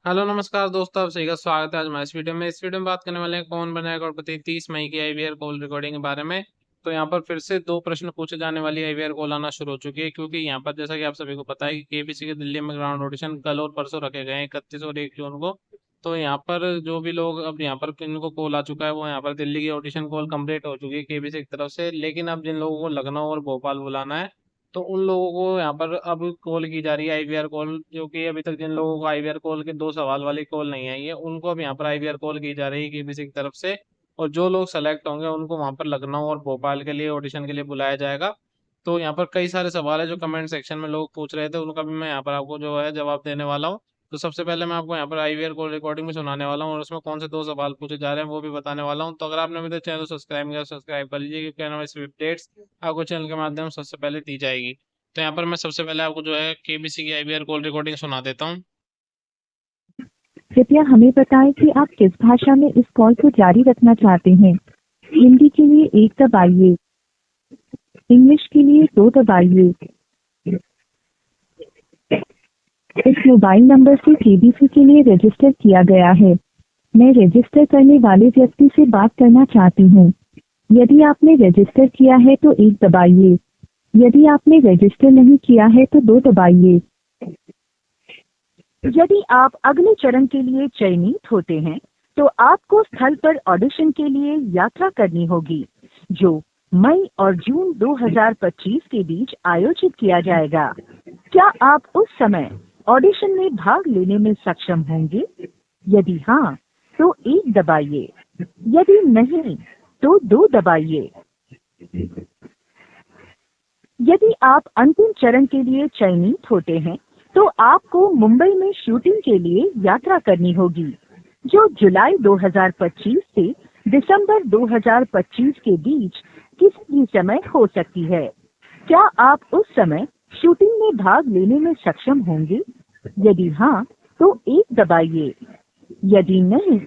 Hello नमस्कार दोस्तों, आप सही का स्वागत है आज हमारे इस वीडियो में। इस वीडियो में बात करने वाले हैं कौन बनेगा करोड़पति 30 मई की आईवीआर कॉल रिकॉर्डिंग के बारे में। तो यहाँ पर फिर से दो प्रश्न पूछे जाने वाली आईवीआर कॉल आना शुरू हो चुकी है, क्योंकि यहाँ पर जैसा कि आप सभी को पता है कि केबीसी के दिल्ली में ग्राउंड ऑडिशन कल और परसों रखे गए हैं, 31 और 1 जून को। तो यहाँ पर जो भी लोग अब यहाँ पर इनको कॉल आ चुका है, वो यहाँ पर दिल्ली की ऑडिशन कॉल कंप्लीट हो चुकी है केबीसी की तरफ से। लेकिन अब जिन लोगों को लखनऊ और भोपाल बुलाना है, तो उन लोगों को यहाँ पर अब कॉल की जा रही है आईवीआर कॉल। जो कि अभी तक जिन लोगों को आईवीआर कॉल के दो सवाल वाली कॉल नहीं आई है, उनको अब यहाँ पर आईवीआर कॉल की जा रही है केबीसी की तरफ से। और जो लोग सेलेक्ट होंगे उनको वहाँ पर लखनऊ और भोपाल के लिए ऑडिशन के लिए बुलाया जाएगा। तो यहाँ पर कई सारे सवाल है जो कमेंट सेक्शन में लोग पूछ रहे थे, उनका भी मैं यहाँ पर आपको जो है जवाब देने वाला हूँ। तो सबसे पहले मैं आपको यहाँ पर आईवीआर कॉल रिकॉर्डिंग में सुनाने वाला हूँ, और उसमें कौन से दो सवाल पूछे जा रहे हैं वो भी बताने वाला हूँ। तो अगर आपने अभी तक चैनल को सब्सक्राइब किया, सब्सक्राइब कर लीजिए, क्योंकि आने वाली अपडेट्स आपको चैनल के माध्यम से सबसे पहले दी जाएगी। तो यहाँ पर मैं सबसे पहले आपको जो है केबीसी की आईवीआर कॉल रिकॉर्डिंग सुना देता हूँ। कृपया हमें बताएं कि आप किस भाषा में इस कॉल को जारी रखना चाहते हैं। हिंदी के लिए 1 दबाइए, इंग्लिश के लिए 2 दबाइए। इस मोबाइल नंबर से केबीसी के लिए रजिस्टर किया गया है। मैं रजिस्टर करने वाले व्यक्ति से बात करना चाहती हूँ। यदि आपने रजिस्टर किया है तो 1 दबाइए। यदि आपने रजिस्टर नहीं किया है तो 2 दबाइए। यदि आप अगले चरण के लिए चयनित होते हैं तो आपको स्थल पर ऑडिशन के लिए यात्रा करनी होगी, जो मई और जून 2025 के बीच आयोजित किया जाएगा। क्या आप उस समय ऑडिशन में भाग लेने में सक्षम होंगे? यदि हाँ, तो 1 दबाइए। यदि नहीं, तो 2 दबाइए। यदि आप अंतिम चरण के लिए चयनित होते हैं तो आपको मुंबई में शूटिंग के लिए यात्रा करनी होगी, जो जुलाई 2025 से दिसंबर 2025 के बीच किसी भी समय हो सकती है। क्या आप उस समय शूटिंग में भाग लेने में सक्षम होंगे? यदि हाँ, तो 1 दबाइए। यदि नहीं,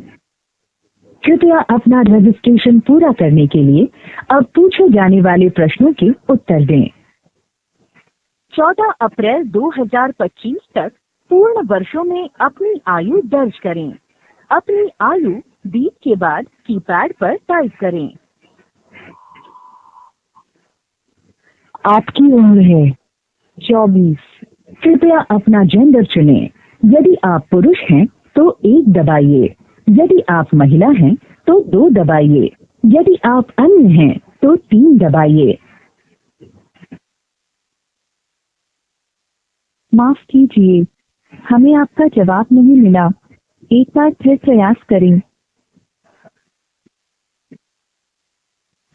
कृपया अपना रजिस्ट्रेशन पूरा करने के लिए अब पूछे जाने वाले प्रश्नों के उत्तर दें। 14 अप्रैल 2025 तक पूर्ण वर्षों में अपनी आयु दर्ज करें। अपनी आयु बीप के बाद कीपैड पर टाइप करें। आपकी उम्र है 24। कृपया अपना जेंडर चुनें। यदि आप पुरुष हैं तो 1 दबाइए। यदि आप महिला हैं तो 2 दबाइए। यदि आप अन्य हैं तो 3 दबाइए। माफ कीजिए, हमें आपका जवाब नहीं मिला। एक बार फिर प्रयास करें।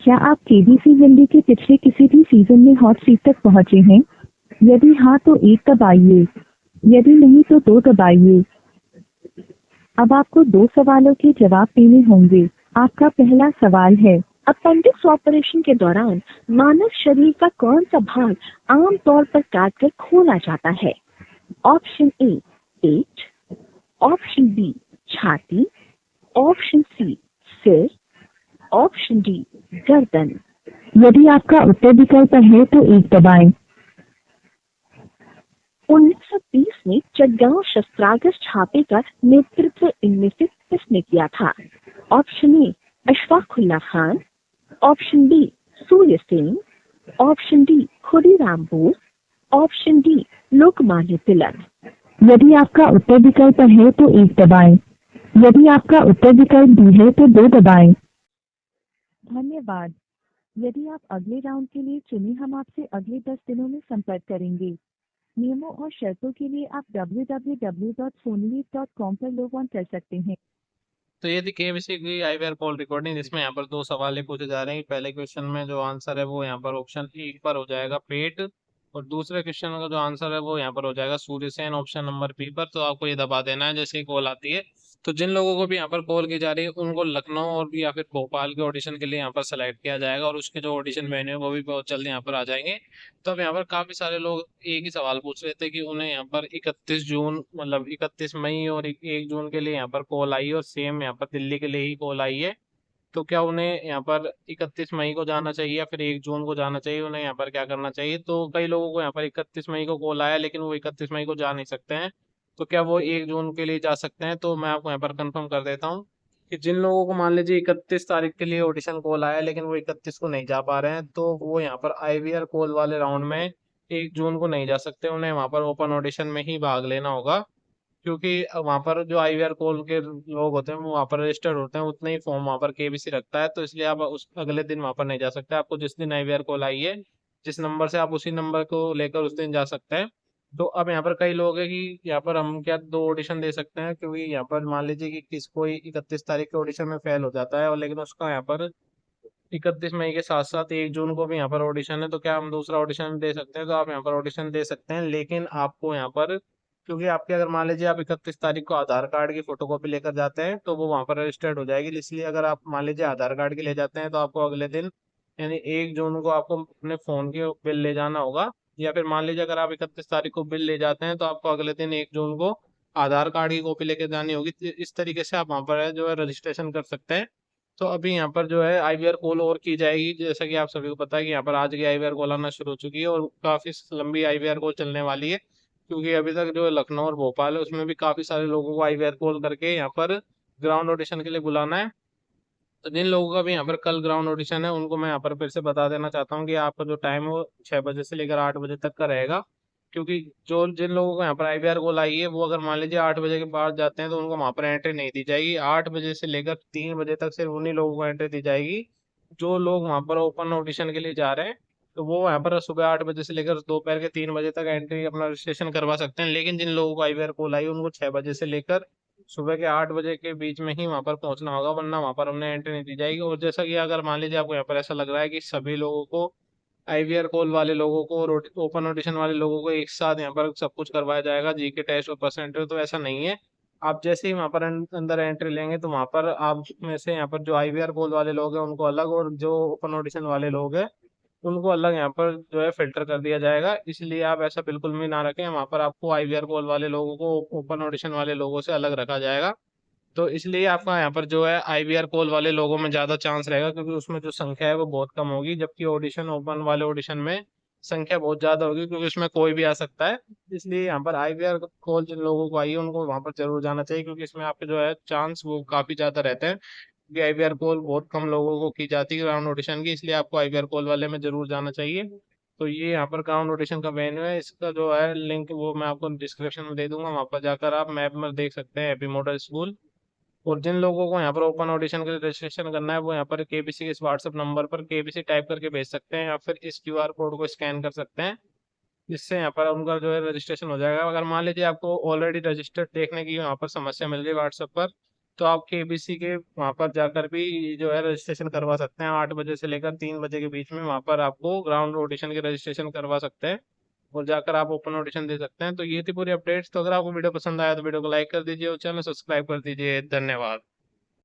क्या आप केबीसी हिंदी के पिछले किसी भी सीजन में हॉट सीट तक पहुंचे हैं? यदि हाँ, तो 1 दबाइए। यदि नहीं, तो 2 दबाइए। अब आपको 2 सवालों के जवाब देने होंगे। आपका पहला सवाल है, अपेंडिक्स ऑपरेशन के दौरान मानव शरीर का कौन सा भाग आमतौर पर काटकर खोला जाता है? ऑप्शन ए पेट, ऑप्शन बी छाती, ऑप्शन सी सिर, ऑप्शन डी गर्दन। यदि आपका उत्तर विकल्प है तो 1 दबाएं। 1930 में चटगांव शस्त्रागार छापे का नेतृत्व इनमें से किसने किया था? Option A Ashfaqulla Khan, option B Surya Sen, option D Khudiram Bose, option D Lokmanya Tilak. यदि आपका उत्तर विकल्प है तो 1 दबाएं। यदि आपका उत्तर विकल्प बी है तो 2 दबाएं। धन्यवाद। यदि आप अगले राउंड के लिए चुने, हम आपसे अगले 10 दिनों में संपर्क करेंगे। नियमों और शर्तों के लिए आप www.sonelyif.com पर लॉग ऑन कर सकते हैं। तो ये थी केबीसी की आईवीआर कॉल रिकॉर्डिंग, जिसमें यहाँ पर दो सवाल ही पूछे जा रहे हैं। पहले क्वेश्चन में जो आंसर है वो यहाँ पर ऑप्शन ए पर हो जाएगा पेट, और दूसरे क्वेश्चन का जो आंसर है वो यहाँ पर हो जाएगा सूर्यसेन ऑप्शन नंबर बी पर। तो आपको ये दबा देना है जैसे ही कॉल आती है। तो जिन लोगों को भी यहाँ पर कॉल की जा रही है, उनको लखनऊ और भी या फिर भोपाल के ऑडिशन के लिए यहाँ पर सेलेक्ट किया जाएगा, और उसके जो ऑडिशन वेन्यू है वो भी बहुत जल्द यहाँ पर आ जाएंगे। तो अब यहाँ पर काफी सारे लोग एक ही सवाल पूछ रहे थे कि उन्हें यहाँ पर 31 जून, मतलब 31 मई और 1 जून के लिए यहाँ पर कॉल आई है, और सेम यहाँ पर दिल्ली के लिए ही कॉल आई है। तो क्या उन्हें यहाँ पर 31 मई को जाना चाहिए या फिर 1 जून को जाना चाहिए, उन्हें यहाँ पर क्या करना चाहिए? तो कई लोगों को यहाँ पर 31 मई को कॉल आया, लेकिन वो 31 मई को जा नहीं सकते हैं। तो क्या वो 1 जून के लिए जा सकते हैं? तो मैं आपको यहाँ पर कंफर्म कर देता हूँ कि जिन लोगों को मान लीजिए 31 तारीख के लिए ऑडिशन कॉल आया लेकिन वो 31 को नहीं जा पा रहे हैं, तो वो यहाँ पर आईवीआर कॉल वाले राउंड में 1 जून को नहीं जा सकते, उन्हें वहाँ पर ओपन ऑडिशन में ही भाग लेना होगा। क्योंकि वहाँ पर जो आईवीआर कॉल के लोग होते हैं वो वहाँ पर रजिस्टर्ड होते हैं, उतने ही फॉर्म वहाँ पर केबीसी रखता है, तो इसलिए आप उस अगले दिन वहाँ पर नहीं जा सकते। आपको जिस दिन आईवीआर कॉल आई है जिस नंबर से, आप उसी नंबर को लेकर उस दिन जा सकते हैं। तो अब यहाँ पर कई लोग हैं कि यहाँ पर हम क्या 2 ऑडिशन दे सकते हैं, क्योंकि यहाँ पर मान लीजिए कि किस कोई 31 तारीख के ऑडिशन में फेल हो जाता है और लेकिन उसका यहाँ पर 31 मई के साथ साथ 1 जून को भी यहाँ पर ऑडिशन है, तो क्या हम दूसरा ऑडिशन दे सकते हैं? तो आप यहाँ पर ऑडिशन दे सकते हैं, लेकिन आपको यहाँ पर, क्योंकि आपके अगर मान लीजिए आप 31 तारीख को आधार कार्ड की फोटोकॉपी लेकर जाते हैं तो वो वहाँ पर रजिस्टर्ड हो जाएगी, इसलिए अगर आप मान लीजिए आधार कार्ड की ले जाते हैं तो आपको अगले दिन यानी 1 जून को आपको अपने फ़ोन के बिल ले जाना होगा। या फिर मान लीजिए अगर आप 31 तारीख को बिल ले जाते हैं तो आपको अगले दिन 1 जून को आधार कार्ड की कॉपी लेकर जानी होगी। तो इस तरीके से आप वहाँ पर जो है रजिस्ट्रेशन कर सकते हैं। तो अभी यहाँ पर जो है आईवीआर कॉल और की जाएगी, जैसा कि आप सभी को पता है कि यहाँ पर आज की आईवीआर कॉल आना शुरू हो चुकी है और काफ़ी लंबी आईवीआर कॉल चलने वाली है, क्योंकि अभी तक जो लखनऊ और भोपाल है उसमें भी काफ़ी सारे लोगों को आईवीआर कॉल करके यहाँ पर ग्राउंड ऑडिशन के लिए बुलाना है। तो जिन लोगों का भी यहाँ पर कल ग्राउंड ऑडिशन है उनको मैं यहाँ पर फिर से बता देना चाहता हूँ कि आपका जो टाइम है वो 6 बजे से लेकर 8 बजे तक का रहेगा। क्योंकि जो जिन लोगों को यहाँ पर आईवीआर कॉल आई है वो अगर मान लीजिए 8 बजे के बाद जाते हैं तो उनको वहाँ पर एंट्री नहीं दी जाएगी। 8 बजे से लेकर 3 बजे तक सिर्फ उन्हीं लोगों को एंट्री दी जाएगी जो लोग वहाँ पर ओपन ऑडिशन के लिए जा रहे हैं। तो वो यहाँ पर सुबह 8 बजे से लेकर दोपहर के 3 बजे तक एंट्री अपना रजिस्ट्रेशन करवा सकते हैं, लेकिन जिन लोगों को आईवीआर कॉल आई उनको 6 बजे से लेकर सुबह के 8 बजे के बीच में ही वहां पर पहुंचना होगा, वरना वहां पर उन्हें एंट्री नहीं दी जाएगी। और जैसा कि अगर मान लीजिए आपको यहाँ पर ऐसा लग रहा है कि सभी लोगों को आईवीआर कॉल वाले लोगों को और ओपन ऑडिशन वाले लोगों को एक साथ यहाँ पर सब कुछ करवाया जाएगा, जीके टेस्ट और परसेंटेज, तो ऐसा नहीं है। आप जैसे ही वहाँ पर अंदर एंट्री लेंगे तो वहाँ पर आप में से यहाँ पर जो आईवीआर कॉल वाले लोग हैं उनको अलग और जो ओपन ऑडिशन वाले लोग हैं उनको अलग यहाँ पर जो है फिल्टर कर दिया जाएगा। इसलिए आप ऐसा बिल्कुल भी ना रखें, वहाँ पर आपको आईवीआर कॉल वाले लोगों को ओपन ऑडिशन वाले लोगों से अलग रखा जाएगा। तो इसलिए आपका यहाँ पर जो है आईवीआर कॉल वाले लोगों में ज़्यादा चांस रहेगा, क्योंकि उसमें जो संख्या है वो बहुत कम होगी, जबकि ऑडिशन ओपन वाले ऑडिशन में संख्या बहुत ज़्यादा होगी, क्योंकि उसमें कोई भी आ सकता है। इसलिए यहाँ पर आईवीआर कॉल जिन लोगों को आई है उनको वहाँ पर जरूर जाना चाहिए, क्योंकि इसमें आपके जो है चांस वो काफ़ी ज़्यादा रहते हैं। क्योंकि आईवीआर कॉल बहुत कम लोगों को की जाती है ग्राउंड ऑडिशन की, इसलिए आपको आईवीआर कॉल वाले में जरूर जाना चाहिए। तो ये यहाँ पर ग्राउंड ऑडिशन का वेन्यू है, इसका जो है लिंक वो मैं आपको डिस्क्रिप्शन में दे दूंगा, वहाँ पर जाकर आप मैप में देख सकते हैं, हैप्पी मॉडल स्कूल। और जिन लोगों को यहाँ पर ओपन ऑडिशन के लिए रजिस्ट्रेशन करना है वो यहाँ पर केबीसी के इस व्हाट्सएप नंबर पर केबीसी टाइप करके भेज सकते हैं, या फिर इस क्यूआर कोड को स्कैन कर सकते हैं, जिससे यहाँ पर उनका जो है रजिस्ट्रेशन हो जाएगा। अगर मान लीजिए आपको ऑलरेडी रजिस्टर्ड देखने की वहाँ पर समस्या मिल रही है व्हाट्सएप पर, तो आप केबीसी के वहाँ पर जाकर भी जो है रजिस्ट्रेशन करवा सकते हैं। 8 बजे से लेकर 3 बजे के बीच में वहाँ पर आपको ग्राउंड ऑडिशन के रजिस्ट्रेशन करवा सकते हैं और जाकर आप ओपन ऑडिशन दे सकते हैं। तो ये थी पूरी अपडेट्स। तो अगर आपको वीडियो पसंद आया तो वीडियो को लाइक कर दीजिए और चैनल सब्सक्राइब कर दीजिए। धन्यवाद।